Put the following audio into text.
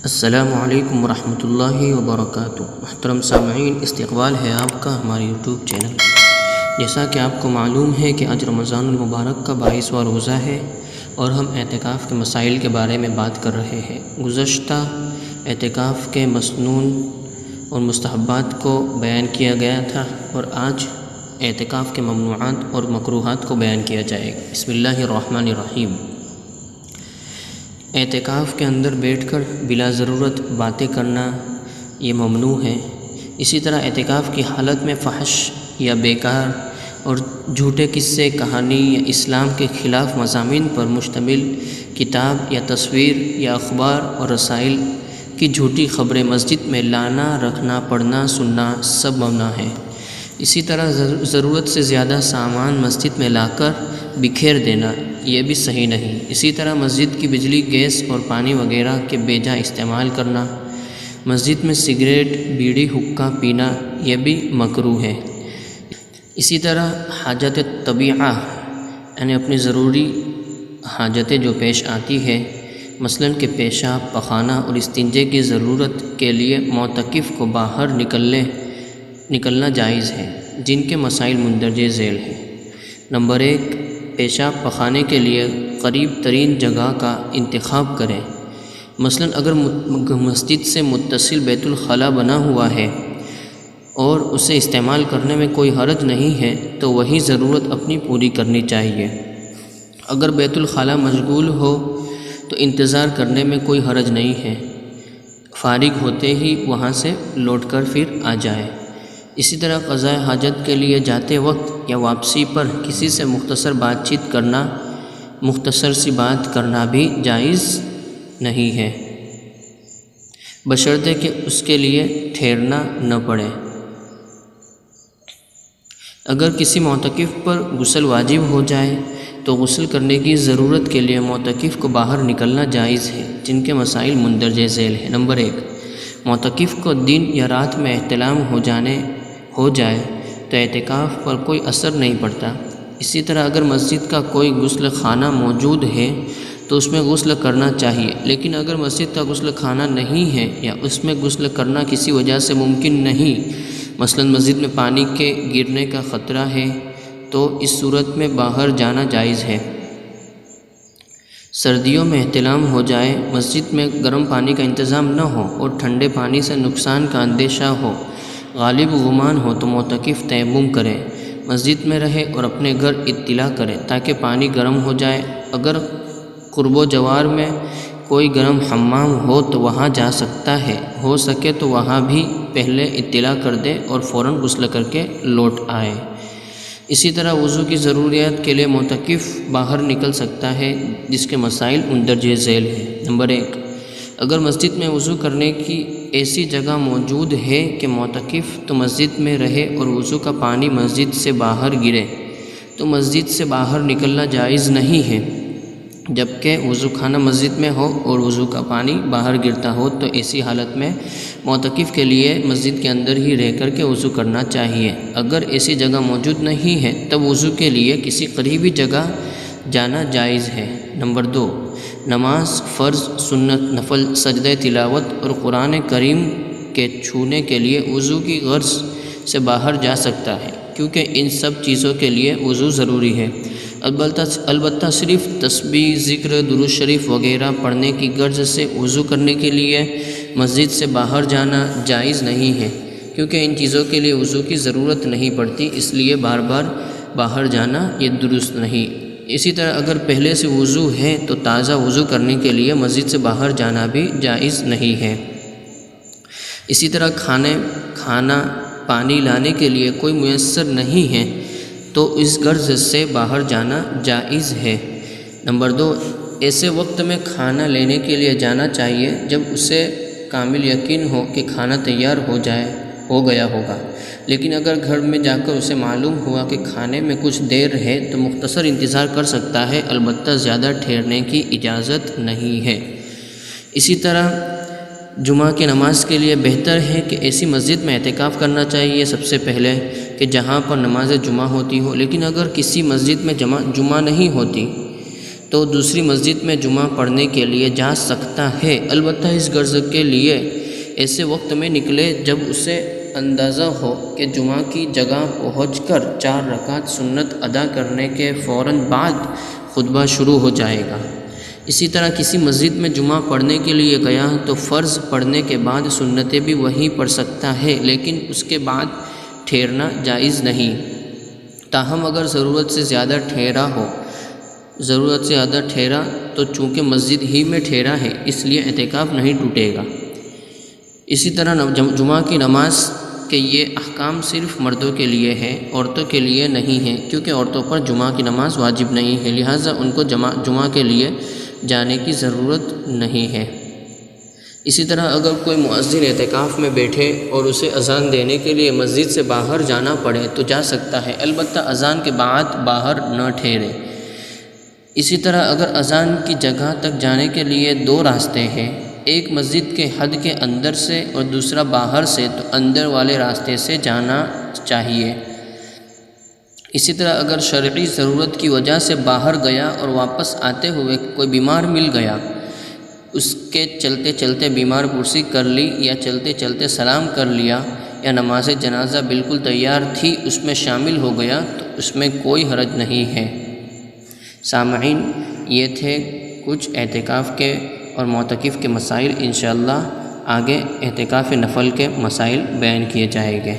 السلام علیکم ورحمۃ اللہ وبرکاتہ۔ محترم سامعین، استقبال ہے آپ کا ہمارے یوٹیوب چینل۔ جیسا کہ آپ کو معلوم ہے کہ آج رمضان المبارک کا 22واں روزہ ہے اور ہم اعتکاف کے مسائل کے بارے میں بات کر رہے ہیں۔ گزشتہ اعتکاف کے مسنون اور مستحبات کو بیان کیا گیا تھا اور آج اعتکاف کے ممنوعات اور مکروہات کو بیان کیا جائے گا۔ بسم اللہ الرحمن الرحیم۔ اعتکاف کے اندر بیٹھ کر بلا ضرورت باتیں کرنا یہ ممنوع ہے۔ اسی طرح اعتکاف کی حالت میں فحش یا بیکار اور جھوٹے قصے، کہانی یا اسلام کے خلاف مضامین پر مشتمل کتاب یا تصویر یا اخبار اور رسائل کی جھوٹی خبریں مسجد میں لانا، رکھنا، پڑھنا، سننا سب ممنوع ہے۔ اسی طرح ضرورت سے زیادہ سامان مسجد میں لا کر بکھیر دینا یہ بھی صحیح نہیں۔ اسی طرح مسجد کی بجلی، گیس اور پانی وغیرہ کے بے جا استعمال کرنا، مسجد میں سگریٹ، بیڑی، حقہ پینا یہ بھی مکروہ ہے۔ اسی طرح حاجت طبیعہ یعنی اپنی ضروری حاجتیں جو پیش آتی ہے، مثلاً کہ پیشاب، پخانہ اور استنجے کی ضرورت کے لیے معتکف کو باہر نکلنا جائز ہے، جن کے مسائل مندرجہ ذیل ہیں۔ نمبر 1، پیشاب پخانے کے لیے قریب ترین جگہ کا انتخاب کریں۔ مثلاً اگر مسجد سے متصل بیت الخلاء بنا ہوا ہے اور اسے استعمال کرنے میں کوئی حرج نہیں ہے تو وہی ضرورت اپنی پوری کرنی چاہیے۔ اگر بیت الخلاء مشغول ہو تو انتظار کرنے میں کوئی حرج نہیں ہے، فارغ ہوتے ہی وہاں سے لوٹ کر پھر آ جائے۔ اسی طرح قضاء حاجت کے لیے جاتے وقت یا واپسی پر کسی سے مختصر سی بات کرنا بھی جائز نہیں ہے، بشرطے کہ اس کے لیے ٹھہرنا نہ پڑے۔ اگر کسی معتکف پر غسل واجب ہو جائے تو غسل کرنے کی ضرورت کے لیے معتکف کو باہر نکلنا جائز ہے، جن کے مسائل مندرجہ ذیل ہیں۔ نمبر 1، معتکف کو دن یا رات میں احتلام ہو جائے تو اعتکاف پر کوئی اثر نہیں پڑتا۔ اسی طرح اگر مسجد کا کوئی غسل خانہ موجود ہے تو اس میں غسل کرنا چاہیے، لیکن اگر مسجد کا غسل خانہ نہیں ہے یا اس میں غسل کرنا کسی وجہ سے ممکن نہیں، مثلا مسجد میں پانی کے گرنے کا خطرہ ہے، تو اس صورت میں باہر جانا جائز ہے۔ سردیوں میں احتلام ہو جائے، مسجد میں گرم پانی کا انتظام نہ ہو اور ٹھنڈے پانی سے نقصان کا اندیشہ ہو، غالب گمان ہو تو معتکف تیمم کرے، مسجد میں رہے اور اپنے گھر اطلاع کرے تاکہ پانی گرم ہو جائے۔ اگر قرب و جوار میں کوئی گرم حمام ہو تو وہاں جا سکتا ہے، ہو سکے تو وہاں بھی پہلے اطلاع کر دے اور فوراً غسل کر کے لوٹ آئے۔ اسی طرح وضو کی ضروریات کے لیے معتکف باہر نکل سکتا ہے، جس کے مسائل مندرجہ ذیل ہیں۔ نمبر 1، اگر مسجد میں وضو کرنے کی ایسی جگہ موجود ہے کہ معتکف تو مسجد میں رہے اور وضو کا پانی مسجد سے باہر گرے تو مسجد سے باہر نکلنا جائز نہیں ہے، جبکہ وضو خانہ مسجد میں ہو اور وضو کا پانی باہر گرتا ہو تو ایسی حالت میں معتکف کے لیے مسجد کے اندر ہی رہ کر کے وضو کرنا چاہیے۔ اگر ایسی جگہ موجود نہیں ہے تب وضو کے لیے کسی قریبی جگہ جانا جائز ہے۔ نمبر 2، نماز، فرض، سنت، نفل، سجدہ تلاوت اور قرآن کریم کے چھونے کے لیے وضو کی غرض سے باہر جا سکتا ہے، کیونکہ ان سب چیزوں کے لیے وضو ضروری ہے۔ البتہ صرف تسبیح، ذکر، درود شریف وغیرہ پڑھنے کی غرض سے وضو کرنے کے لیے مسجد سے باہر جانا جائز نہیں ہے، کیونکہ ان چیزوں کے لیے وضو کی ضرورت نہیں پڑتی، اس لیے بار بار باہر جانا یہ درست نہیں۔ اسی طرح اگر پہلے سے وضو ہے تو تازہ وضو کرنے کے لیے مسجد سے باہر جانا بھی جائز نہیں ہے۔ اسی طرح کھانا پانی لانے کے لیے کوئی میسر نہیں ہے تو اس غرض سے باہر جانا جائز ہے۔ نمبر 2، ایسے وقت میں کھانا لینے کے لیے جانا چاہیے جب اسے کامل یقین ہو کہ کھانا تیار ہو گیا ہوگا، لیکن اگر گھر میں جا کر اسے معلوم ہوا کہ کھانے میں کچھ دیر ہے تو مختصر انتظار کر سکتا ہے، البتہ زیادہ ٹھہرنے کی اجازت نہیں ہے۔ اسی طرح جمعہ کی نماز کے لیے بہتر ہے کہ ایسی مسجد میں اعتکاف کرنا چاہیے سب سے پہلے کہ جہاں پر نماز جمعہ ہوتی ہو، لیکن اگر کسی مسجد میں جمعہ نہیں ہوتی تو دوسری مسجد میں جمعہ پڑھنے کے لیے جا سکتا ہے، البتہ اس غرض کے لیے ایسے وقت میں نکلے جب اسے اندازہ ہو کہ جمعہ کی جگہ پہنچ کر 4 رکعت سنت ادا کرنے کے فوراً بعد خطبہ شروع ہو جائے گا۔ اسی طرح کسی مسجد میں جمعہ پڑھنے کے لیے گیا تو فرض پڑھنے کے بعد سنتیں بھی وہیں پڑھ سکتا ہے، لیکن اس کے بعد ٹھہرنا جائز نہیں۔ تاہم اگر ضرورت سے زیادہ ٹھہرا تو چونکہ مسجد ہی میں ٹھہرا ہے اس لیے اعتکاف نہیں ٹوٹے گا۔ اسی طرح جمعہ کی نماز کے یہ احکام صرف مردوں کے لیے ہے، عورتوں کے لیے نہیں ہے، کیونکہ عورتوں پر جمعہ کی نماز واجب نہیں ہے، لہٰذا ان کو جمعہ کے لیے جانے کی ضرورت نہیں ہے۔ اسی طرح اگر کوئی مؤذن اعتکاف میں بیٹھے اور اسے اذان دینے کے لیے مسجد سے باہر جانا پڑے تو جا سکتا ہے، البتہ اذان کے بعد باہر نہ ٹھہرے۔ اسی طرح اگر اذان کی جگہ تک جانے کے لیے 2 راستے ہیں، ایک مسجد کے حد کے اندر سے اور دوسرا باہر سے، تو اندر والے راستے سے جانا چاہیے۔ اسی طرح اگر شرعی ضرورت کی وجہ سے باہر گیا اور واپس آتے ہوئے کوئی بیمار مل گیا، اس کے چلتے چلتے بیمار پرسی کر لی یا چلتے چلتے سلام کر لیا، یا نماز جنازہ بالکل تیار تھی اس میں شامل ہو گیا تو اس میں کوئی حرج نہیں ہے۔ سامعین، یہ تھے کچھ اعتکاف کے اور معتکف کے مسائل۔ انشاءاللہ آگے اعتکاف نفل کے مسائل بیان کیے جائیں گے۔